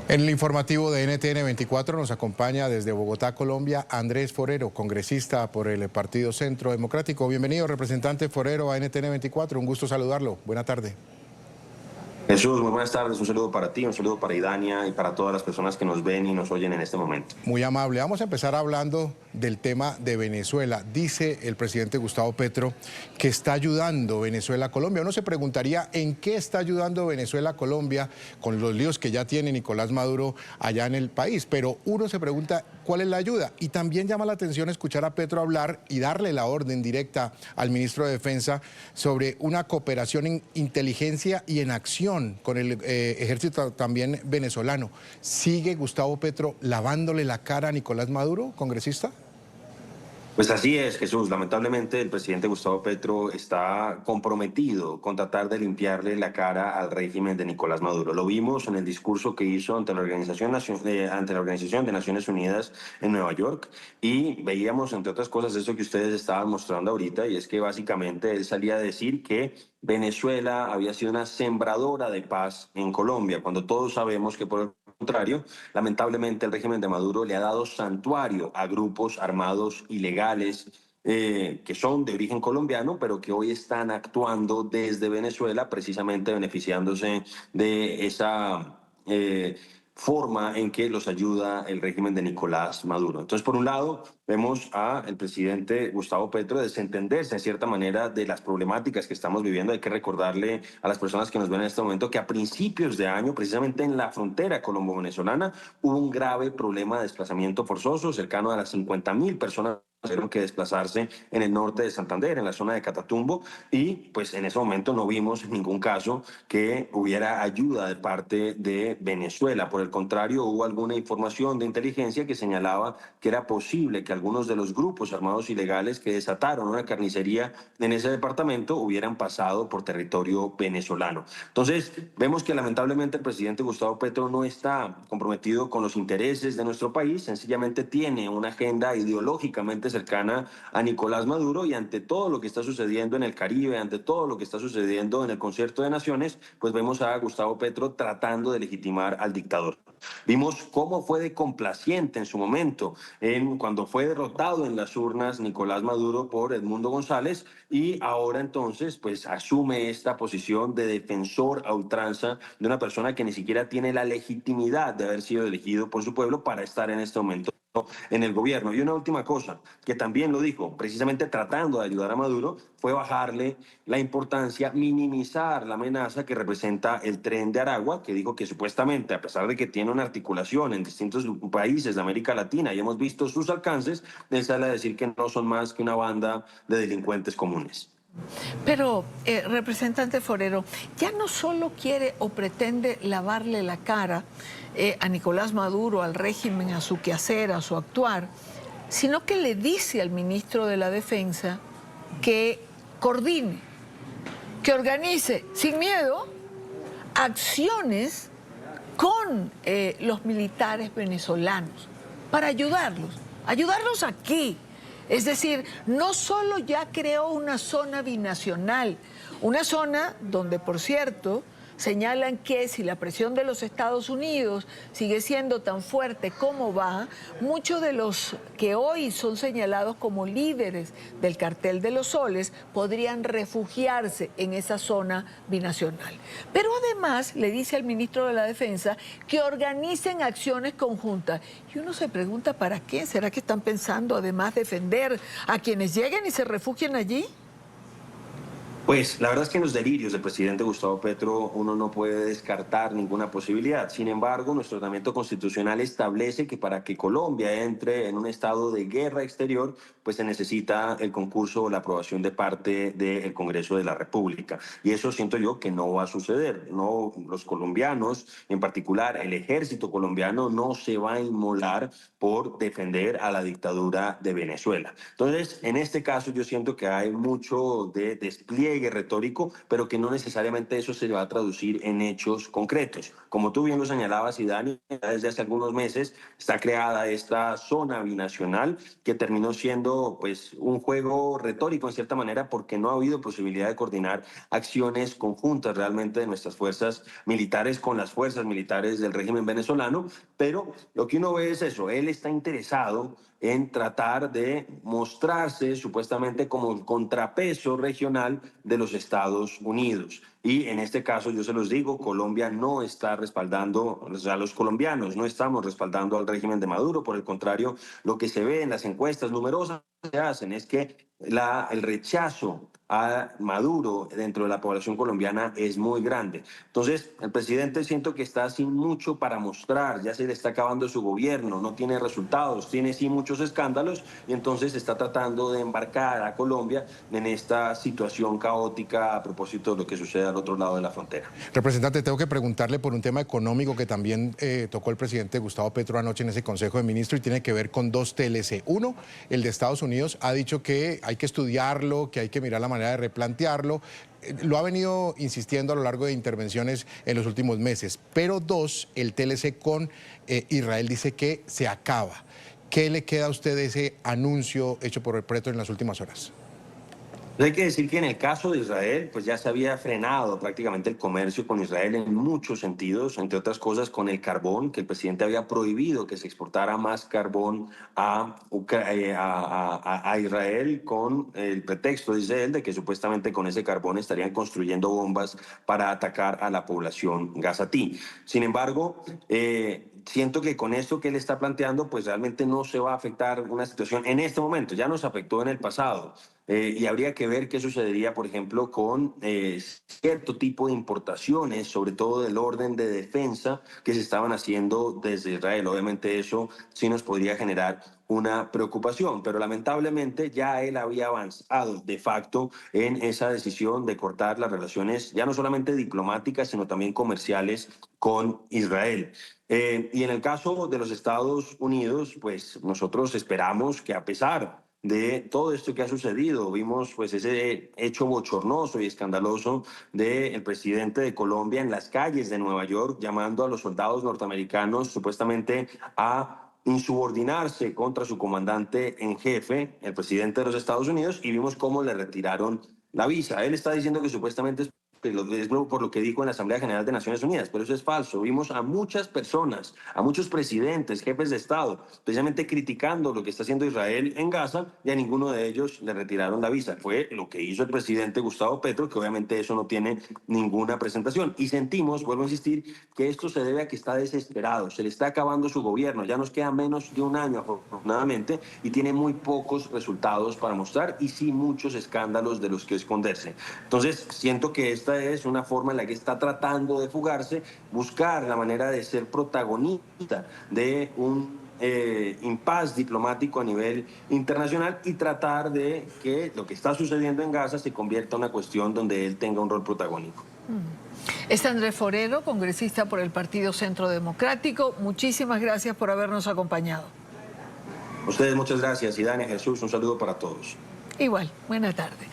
En el informativo de NTN 24 nos acompaña desde Bogotá, Colombia, Andrés Forero, congresista por el Partido Centro Democrático. Bienvenido, representante Forero, a NTN 24. Un gusto saludarlo. Buena tarde. Jesús, muy buenas tardes. Un saludo para ti, un saludo para Idania y para todas las personas que nos ven y nos oyen en este momento. Muy amable. Vamos a empezar hablando del tema de Venezuela. Dice el presidente Gustavo Petro que está ayudando Venezuela a Colombia. Uno se preguntaría en qué está ayudando Venezuela a Colombia con los líos que ya tiene Nicolás Maduro allá en el país. Pero uno se pregunta cuál es la ayuda. Y también llama la atención escuchar a Petro hablar y darle la orden directa al ministro de Defensa sobre una cooperación en inteligencia y en acción con el ejército también venezolano. ¿Sigue Gustavo Petro lavándole la cara a Nicolás Maduro, congresista? Pues así es, Jesús. Lamentablemente el presidente Gustavo Petro está comprometido con tratar de limpiarle la cara al régimen de Nicolás Maduro. Lo vimos en el discurso que hizo ante la Organización de Naciones Unidas en Nueva York y veíamos, entre otras cosas, eso que ustedes estaban mostrando ahorita, y es que básicamente él salía a decir que Venezuela había sido una sembradora de paz en Colombia, cuando todos sabemos que por el contrario, lamentablemente el régimen de Maduro le ha dado santuario a grupos armados ilegales que son de origen colombiano, pero que hoy están actuando desde Venezuela, precisamente beneficiándose de esa forma en que los ayuda el régimen de Nicolás Maduro. Entonces, por un lado, vemos al presidente Gustavo Petro desentenderse, en cierta manera, de las problemáticas que estamos viviendo. Hay que recordarle a las personas que nos ven en este momento que a principios de año, precisamente en la frontera colombo-venezolana, hubo un grave problema de desplazamiento forzoso, cercano a las 50.000 personas tuvieron que desplazarse en el norte de Santander, en la zona de Catatumbo, y pues en ese momento no vimos en ningún caso que hubiera ayuda de parte de Venezuela. Por el contrario, hubo alguna información de inteligencia que señalaba que era posible que algunos de los grupos armados ilegales que desataron una carnicería en ese departamento hubieran pasado por territorio venezolano. Entonces, vemos que lamentablemente el presidente Gustavo Petro no está comprometido con los intereses de nuestro país, sencillamente tiene una agenda ideológicamente cercana a Nicolás Maduro, y ante todo lo que está sucediendo en el Caribe, ante todo lo que está sucediendo en el Concierto de Naciones, pues vemos a Gustavo Petro tratando de legitimar al dictador. Vimos cómo fue de complaciente en su momento, cuando fue derrotado en las urnas Nicolás Maduro por Edmundo González, y ahora entonces pues asume esta posición de defensor a ultranza de una persona que ni siquiera tiene la legitimidad de haber sido elegido por su pueblo para estar en este momento en el gobierno. Y una última cosa, que también lo dijo, precisamente tratando de ayudar a Maduro, fue bajarle la importancia, minimizar la amenaza que representa el Tren de Aragua, que dijo que supuestamente, a pesar de que tiene una articulación en distintos países de América Latina y hemos visto sus alcances, él sale a decir que no son más que una banda de delincuentes comunes. Pero, representante Forero, ya no solo quiere o pretende lavarle la cara a Nicolás Maduro, al régimen, a su quehacer, a su actuar, sino que le dice al ministro de la Defensa que coordine, que organice sin miedo acciones con los militares venezolanos para ayudarlos aquí. Es decir, no solo ya creó una zona binacional, una zona donde, por cierto, señalan que si la presión de los Estados Unidos sigue siendo tan fuerte como va, muchos de los que hoy son señalados como líderes del cartel de los soles podrían refugiarse en esa zona binacional. Pero además le dice al ministro de la Defensa que organicen acciones conjuntas. Y uno se pregunta, ¿para qué? ¿Será que están pensando además defender a quienes lleguen y se refugien allí? Pues la verdad es que en los delirios del presidente Gustavo Petro uno no puede descartar ninguna posibilidad. Sin embargo, nuestro ordenamiento constitucional establece que para que Colombia entre en un estado de guerra exterior, pues se necesita el concurso o la aprobación de parte del Congreso de la República. Y eso siento yo que no va a suceder. No, los colombianos, en particular el ejército colombiano, no se va a inmolar por defender a la dictadura de Venezuela. Entonces, en este caso yo siento que hay mucho de despliegue despliegue retórico, pero que no necesariamente eso se va a traducir en hechos concretos. Como tú bien lo señalabas, y Dani, desde hace algunos meses está creada esta zona binacional que terminó siendo pues un juego retórico en cierta manera, porque no ha habido posibilidad de coordinar acciones conjuntas realmente de nuestras fuerzas militares con las fuerzas militares del régimen venezolano, pero lo que uno ve es eso, él está interesado en tratar de mostrarse supuestamente como el contrapeso regional de los Estados Unidos. Y en este caso, yo se los digo, Colombia no está respaldando, o sea, los colombianos no estamos respaldando al régimen de Maduro, por el contrario, lo que se ve en las encuestas numerosas que hacen es que el rechazo a Maduro dentro de la población colombiana es muy grande. Entonces, el presidente siento que está sin mucho para mostrar, ya se le está acabando su gobierno, no tiene resultados, tiene sí muchos escándalos y entonces está tratando de embarcar a Colombia en esta situación caótica a propósito de lo que sucede al otro lado de la frontera. Representante, tengo que preguntarle por un tema económico que también tocó el presidente Gustavo Petro anoche en ese Consejo de Ministros y tiene que ver con dos TLC. Uno, el de Estados Unidos, ha dicho que hay que estudiarlo, que hay que mirar la manera de replantearlo. Lo ha venido insistiendo a lo largo de intervenciones en los últimos meses. Pero dos, el TLC con Israel dice que se acaba. ¿Qué le queda a usted de ese anuncio hecho por el Petro en las últimas horas? Hay que decir que en el caso de Israel, pues ya se había frenado prácticamente el comercio con Israel en muchos sentidos, entre otras cosas con el carbón, que el presidente había prohibido que se exportara más carbón a Israel con el pretexto, dice él, de que supuestamente con ese carbón estarían construyendo bombas para atacar a la población gazatí. Sin embargo, siento que con esto que él está planteando, pues realmente no se va a afectar una situación en este momento, ya nos afectó en el pasado. Y habría que ver qué sucedería, por ejemplo, con cierto tipo de importaciones, sobre todo del orden de defensa que se estaban haciendo desde Israel. Obviamente eso sí nos podría generar una preocupación, pero lamentablemente ya él había avanzado de facto en esa decisión de cortar las relaciones, ya no solamente diplomáticas, sino también comerciales con Israel. Y en el caso de los Estados Unidos, pues nosotros esperamos que a pesar de todo esto que ha sucedido. Vimos pues ese hecho bochornoso y escandaloso del presidente de Colombia en las calles de Nueva York llamando a los soldados norteamericanos supuestamente a insubordinarse contra su comandante en jefe, el presidente de los Estados Unidos, y vimos cómo le retiraron la visa. Él está diciendo que supuestamente es por lo que dijo en la Asamblea General de Naciones Unidas, pero eso es falso. Vimos a muchas personas, a muchos presidentes, jefes de Estado, precisamente criticando lo que está haciendo Israel en Gaza y a ninguno de ellos le retiraron la visa. Fue lo que hizo el presidente Gustavo Petro, que obviamente eso no tiene ninguna presentación. Y sentimos, vuelvo a insistir, que esto se debe a que está desesperado, se le está acabando su gobierno, ya nos queda menos de un año afortunadamente y tiene muy pocos resultados para mostrar y sí muchos escándalos de los que esconderse. Entonces, siento que esta es una forma en la que está tratando de fugarse, buscar la manera de ser protagonista de un impas diplomático a nivel internacional y tratar de que lo que está sucediendo en Gaza se convierta en una cuestión donde él tenga un rol protagónico. Es Andrés Forero, congresista por el Partido Centro Democrático. Muchísimas gracias por habernos acompañado. A ustedes muchas gracias y Dani, Jesús, un saludo para todos. Igual, buena tarde.